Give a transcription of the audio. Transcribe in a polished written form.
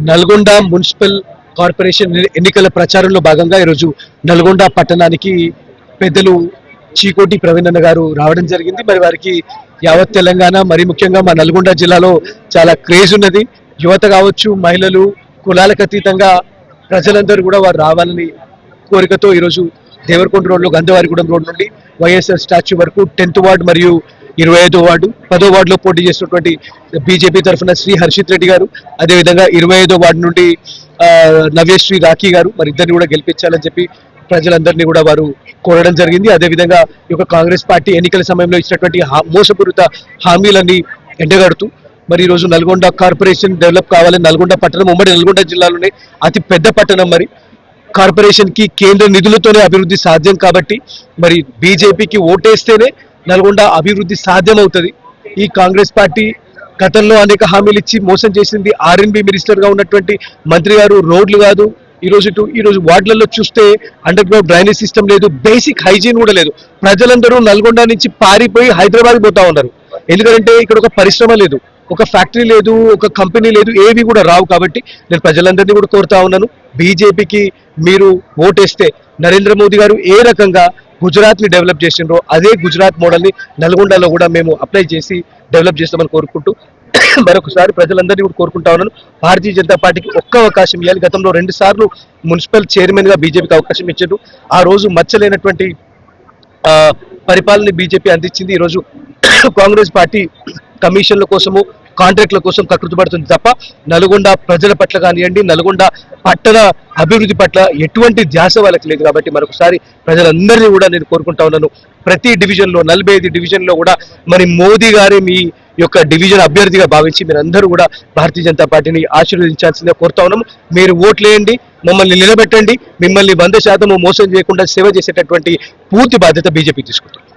Nalgonda municipal corporation ఎన్నికల ప్రచారంలో భాగంగా ఈరోజు నల్గొండ పట్టణానికి పెద్దలు చీకోటి ప్రవీణ్ గారు రావడం జరిగింది. మరి వారికి యావత్ తెలంగాణ మరి ముఖ్యంగా మా నల్గొండ జిల్లాలో చాలా క్రేజ్ ఉన్నది. యువత కావచ్చు, మహిళలు, కులాలకు అతీతంగా ప్రజలందరూ కూడా వారు రావాలని కోరికతో ఈరోజు దేవరకొండ రోడ్లో గంధవారిగూడెం రోడ్ నుండి వైఎస్ఆర్ స్టాచ్యూ వరకు 10th వార్డు మరియు 25వ వార్డు 10వ వార్డులో పోటీ చేసినటువంటి బీజేపీ తరఫున శ్రీ హర్షిత్ రెడ్డి గారు, అదేవిధంగా 25వ వార్డు నుండి నవ్యశ్రీ రాఖీ గారు, మరి ఇద్దరిని కూడా గెలిపించాలని చెప్పి ప్రజలందరినీ కూడా వారు కోరడం జరిగింది. అదేవిధంగా ఈ యొక్క కాంగ్రెస్ పార్టీ ఎన్నికల సమయంలో ఇచ్చినటువంటి మోసపూరిత హామీలన్నీ ఎండగడుతూ మరి ఈరోజు నల్గొండ కార్పొరేషన్ డెవలప్ కావాలని, నల్గొండ పట్టణం ఉమ్మడి నల్గొండ జిల్లాలోనే అతి పెద్ద పట్టణం, మరి కార్పొరేషన్ కి కేంద్ర నిధులతోనే అభివృద్ధి సాధ్యం కాబట్టి మరి బీజేపీకి ఓటేస్తేనే నల్గొండ అభివృద్ధి సాధ్యమవుతుంది. ఈ కాంగ్రెస్ పార్టీ గతంలో అనేక హామీలు ఇచ్చి మోసం చేసింది. ఆర్ఎన్బి మినిస్టర్ గా ఉన్నటువంటి మంత్రి గారు రోడ్లు కాదు, ఈరోజు వార్డులలో చూస్తే అండర్ గ్రౌండ్ డ్రైనేజ్ సిస్టమ్ లేదు, బేసిక్ హైజీన్ కూడా లేదు. ప్రజలందరూ నల్గొండ నుంచి పారిపోయి హైదరాబాద్ పోతా ఉన్నారు. ఎందుకంటే ఇక్కడ ఒక పరిశ్రమ లేదు, ఒక ఫ్యాక్టరీ లేదు, ఒక కంపెనీ లేదు, ఏవి కూడా రావు. కాబట్టి నేను ప్రజలందరినీ కూడా కోరుతా ఉన్నాను, బీజేపీకి మీరు ఓటేస్తే నరేంద్ర మోదీ గారు ఏ రకంగా గుజరాత్ ని డెవలప్ చేసిండ్రో అదే గుజరాత్ మోడల్ ని నల్గొండలో కూడా మేము అప్లై చేసి డెవలప్ చేస్తామని కోరుకుంటూ మరొకసారి ప్రజలందరినీ కూడా కోరుకుంటా ఉన్నాను, భారతీయ జనతా పార్టీకి ఒక్క అవకాశం ఇవ్వాలి. గతంలో 2 సార్లు మున్సిపల్ చైర్మన్ గా బీజేపీకి అవకాశం ఇచ్చారు. ఆ రోజు మచ్చలేనటువంటి పరిపాలన బీజేపీ అందించింది. ఈరోజు కాంగ్రెస్ పార్టీ కమిషన్ల కోసము, కాంట్రాక్ట్ల కోసం కకృతిపడుతుంది తప్ప నల్గొండ ప్రజల పట్ల కానివ్వండి, నల్గొండ పట్టణ అభివృద్ధి పట్ల ఎటువంటి ధ్యాస వాళ్ళకి లేదు. కాబట్టి మరొకసారి ప్రజలందరినీ కూడా నేను కోరుకుంటా ఉన్నాను, ప్రతి డివిజన్లో 45 డివిజన్లో కూడా మరి మోదీ గారి మీ యొక్క డివిజన్ అభ్యర్థిగా భావించి మీరందరూ కూడా భారతీయ జనతా పార్టీని ఆశీర్వదించాల్సిందిగా కోరుతా ఉన్నాము. మీరు ఓట్లేయండి, మమ్మల్ని నిలబెట్టండి, మిమ్మల్ని 100% మోసం చేయకుండా సేవ చేసేటటువంటి పూర్తి బాధ్యత బీజేపీ తీసుకుంటుంది.